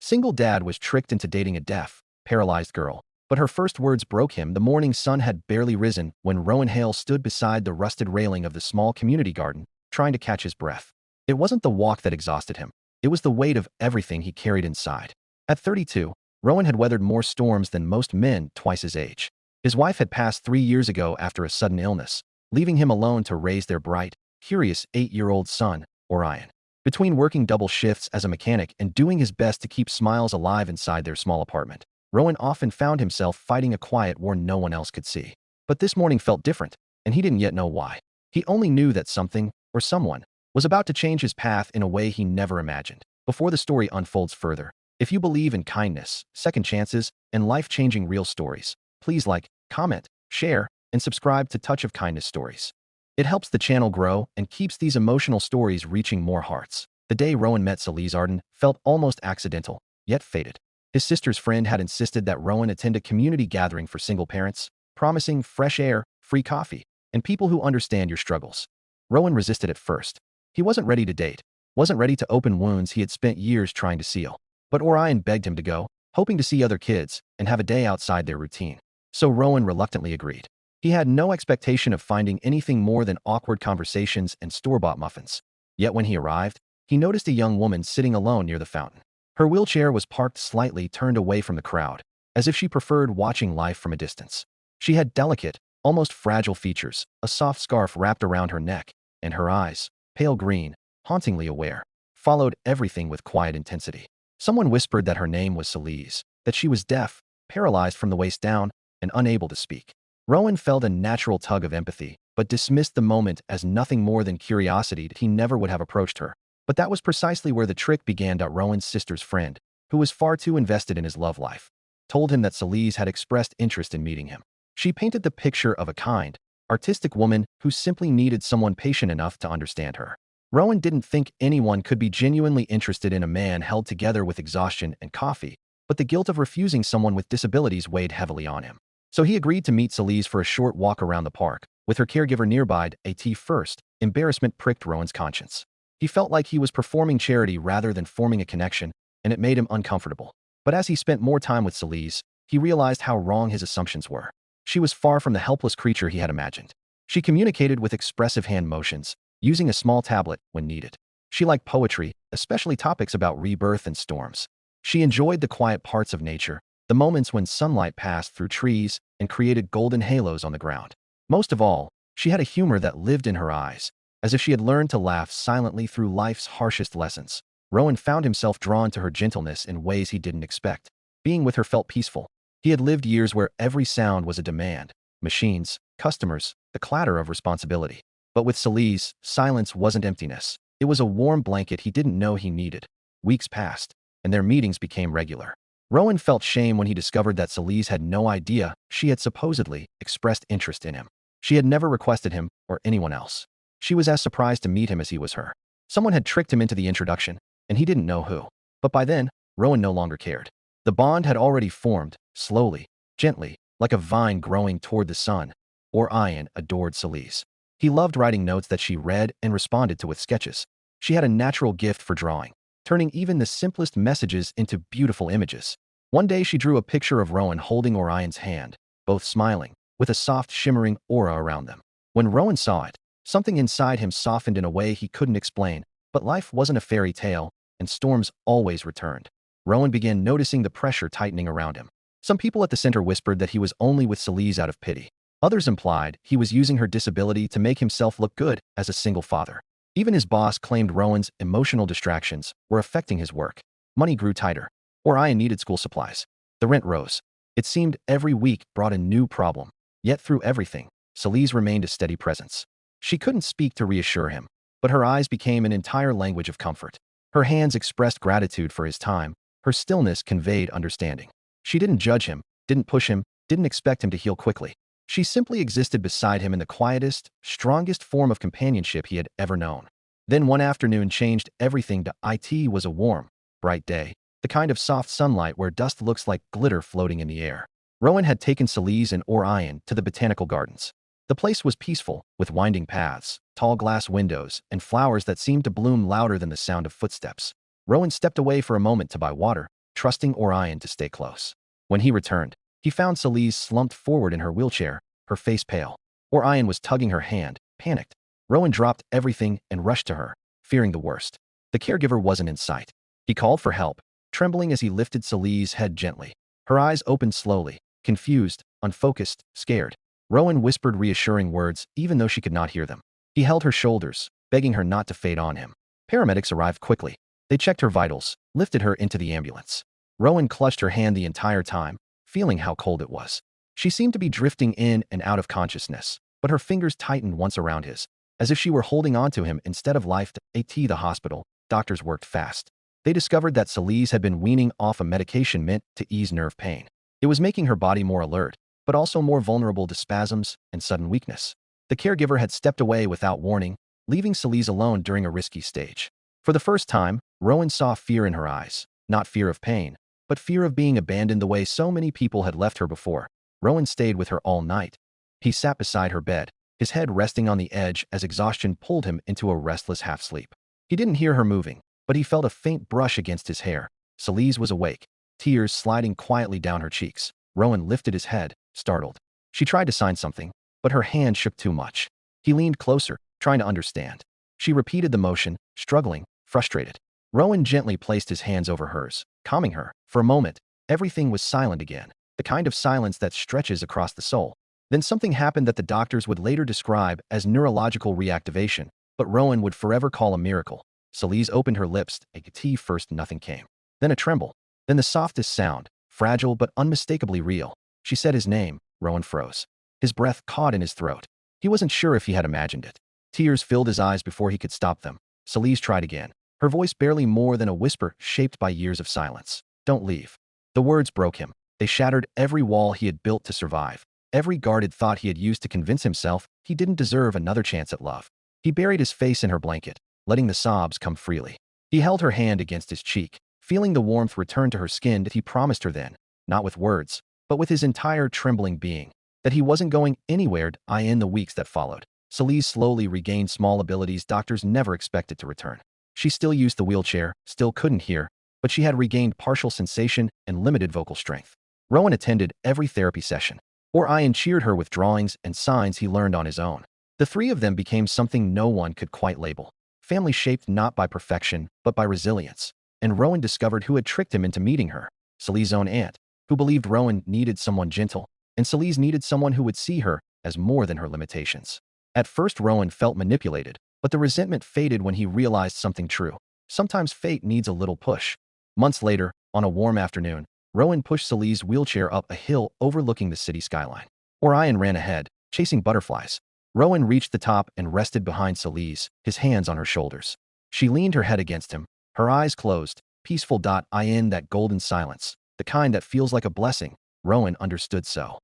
Single dad was tricked into dating a deaf, paralyzed girl. But her first words broke him. The morning sun had barely risen when Rowan Hale stood beside the rusted railing of the small community garden, trying to catch his breath. It wasn't the walk that exhausted him. It was the weight of everything he carried inside. At 32, Rowan had weathered more storms than most men twice his age. His wife had passed 3 years ago after a sudden illness, leaving him alone to raise their bright, curious 8-year-old son, Orion. Between working double shifts as a mechanic and doing his best to keep smiles alive inside their small apartment, Rowan often found himself fighting a quiet war no one else could see. But this morning felt different, and he didn't yet know why. He only knew that something, or someone, was about to change his path in a way he never imagined. Before the story unfolds further, if you believe in kindness, second chances, and life-changing real stories, please like, comment, share, and subscribe to Touch of Kindness Stories. It helps the channel grow and keeps these emotional stories reaching more hearts. The day Rowan met Celise Arden felt almost accidental, yet fated. His sister's friend had insisted that Rowan attend a community gathering for single parents, promising fresh air, free coffee, and people who understand your struggles. Rowan resisted at first. He wasn't ready to date, wasn't ready to open wounds he had spent years trying to seal. But Orion begged him to go, hoping to see other kids and have a day outside their routine. So Rowan reluctantly agreed. He had no expectation of finding anything more than awkward conversations and store-bought muffins. Yet when he arrived, he noticed a young woman sitting alone near the fountain. Her wheelchair was parked slightly turned away from the crowd, as if she preferred watching life from a distance. She had delicate, almost fragile features, a soft scarf wrapped around her neck, and her eyes, pale green, hauntingly aware, followed everything with quiet intensity. Someone whispered that her name was Celise, that she was deaf, paralyzed from the waist down, and unable to speak. Rowan felt a natural tug of empathy, but dismissed the moment as nothing more than curiosity. He never would have approached her. But that was precisely where the trick began. Rowan's sister's friend, who was far too invested in his love life, told him that Celise had expressed interest in meeting him. She painted the picture of a kind, artistic woman who simply needed someone patient enough to understand her. Rowan didn't think anyone could be genuinely interested in a man held together with exhaustion and coffee, but the guilt of refusing someone with disabilities weighed heavily on him. So he agreed to meet Celise for a short walk around the park, with her caregiver nearby. At first, embarrassment pricked Rowan's conscience. He felt like he was performing charity rather than forming a connection, and it made him uncomfortable. But as he spent more time with Celise, he realized how wrong his assumptions were. She was far from the helpless creature he had imagined. She communicated with expressive hand motions, using a small tablet when needed. She liked poetry, especially topics about rebirth and storms. She enjoyed the quiet parts of nature, the moments when sunlight passed through trees and created golden halos on the ground. Most of all, she had a humor that lived in her eyes, as if she had learned to laugh silently through life's harshest lessons. Rowan found himself drawn to her gentleness in ways he didn't expect. Being with her felt peaceful. He had lived years where every sound was a demand: machines, customers, the clatter of responsibility. But with Celise, silence wasn't emptiness. It was a warm blanket he didn't know he needed. Weeks passed, and their meetings became regular. Rowan felt shame when he discovered that Celise had no idea she had supposedly expressed interest in him. She had never requested him or anyone else. She was as surprised to meet him as he was her. Someone had tricked him into the introduction, and he didn't know who. But by then, Rowan no longer cared. The bond had already formed, slowly, gently, like a vine growing toward the sun. Orion adored Celise. He loved writing notes that she read and responded to with sketches. She had a natural gift for drawing, turning even the simplest messages into beautiful images. One day she drew a picture of Rowan holding Orion's hand, both smiling, with a soft shimmering aura around them. When Rowan saw it, something inside him softened in a way he couldn't explain. But life wasn't a fairy tale, and storms always returned. Rowan began noticing the pressure tightening around him. Some people at the center whispered that he was only with Celise out of pity. Others implied he was using her disability to make himself look good as a single father. Even his boss claimed Rowan's emotional distractions were affecting his work. Money grew tighter. Orion needed school supplies. The rent rose. It seemed every week brought a new problem. Yet through everything, Celise remained a steady presence. She couldn't speak to reassure him, but her eyes became an entire language of comfort. Her hands expressed gratitude for his time. Her stillness conveyed understanding. She didn't judge him, didn't push him, didn't expect him to heal quickly. She simply existed beside him in the quietest, strongest form of companionship he had ever known. Then one afternoon changed everything. It was a warm, bright day, the kind of soft sunlight where dust looks like glitter floating in the air. Rowan had taken Celise and Orion to the botanical gardens. The place was peaceful, with winding paths, tall glass windows, and flowers that seemed to bloom louder than the sound of footsteps. Rowan stepped away for a moment to buy water, trusting Orion to stay close. When he returned, he found Celise slumped forward in her wheelchair, her face pale. Orion was tugging her hand, panicked. Rowan dropped everything and rushed to her, fearing the worst. The caregiver wasn't in sight. He called for help, trembling as he lifted Celise's head gently. Her eyes opened slowly, confused, unfocused, scared. Rowan whispered reassuring words, even though she could not hear them. He held her shoulders, begging her not to fade on him. Paramedics arrived quickly. They checked her vitals, lifted her into the ambulance. Rowan clutched her hand the entire time, feeling how cold it was. She seemed to be drifting in and out of consciousness, but her fingers tightened once around his, as if she were holding on to him instead of life. At the hospital, doctors worked fast. They discovered that Celise had been weaning off a medication meant to ease nerve pain. It was making her body more alert, but also more vulnerable to spasms and sudden weakness. The caregiver had stepped away without warning, leaving Celise alone during a risky stage. For the first time, Rowan saw fear in her eyes, not fear of pain, but fear of being abandoned the way so many people had left her before. Rowan stayed with her all night. He sat beside her bed, his head resting on the edge as exhaustion pulled him into a restless half-sleep. He didn't hear her moving, but he felt a faint brush against his hair. Celise was awake, tears sliding quietly down her cheeks. Rowan lifted his head, startled. She tried to sign something, but her hand shook too much. He leaned closer, trying to understand. She repeated the motion, struggling, frustrated. Rowan gently placed his hands over hers, calming her. For a moment, everything was silent again, the kind of silence that stretches across the soul. Then something happened that the doctors would later describe as neurological reactivation, but Rowan would forever call a miracle. Celise opened her lips. First nothing came. Then a tremble. Then the softest sound, fragile but unmistakably real. She said his name. Rowan froze. His breath caught in his throat. He wasn't sure if he had imagined it. Tears filled his eyes before he could stop them. Celise tried again, her voice barely more than a whisper shaped by years of silence. Don't leave. The words broke him. They shattered every wall he had built to survive, every guarded thought he had used to convince himself he didn't deserve another chance at love. He buried his face in her blanket, letting the sobs come freely. He held her hand against his cheek, feeling the warmth return to her skin that he promised her then, not with words, but with his entire trembling being, that he wasn't going anywhere. In the weeks that followed, Celise slowly regained small abilities doctors never expected to return. She still used the wheelchair, still couldn't hear, but she had regained partial sensation and limited vocal strength. Rowan attended every therapy session. Orion cheered her with drawings and signs he learned on his own. The three of them became something no one could quite label. Family shaped not by perfection, but by resilience. And Rowan discovered who had tricked him into meeting her. Celise's own aunt, who believed Rowan needed someone gentle, and Celise needed someone who would see her as more than her limitations. At first Rowan felt manipulated, but the resentment faded when he realized something true. Sometimes fate needs a little push. Months later, on a warm afternoon, Rowan pushed Celise's wheelchair up a hill overlooking the city skyline. Orion ran ahead, chasing butterflies. Rowan reached the top and rested behind Celise, his hands on her shoulders. She leaned her head against him, her eyes closed, peaceful. In that golden silence, the kind that feels like a blessing, Rowan understood so.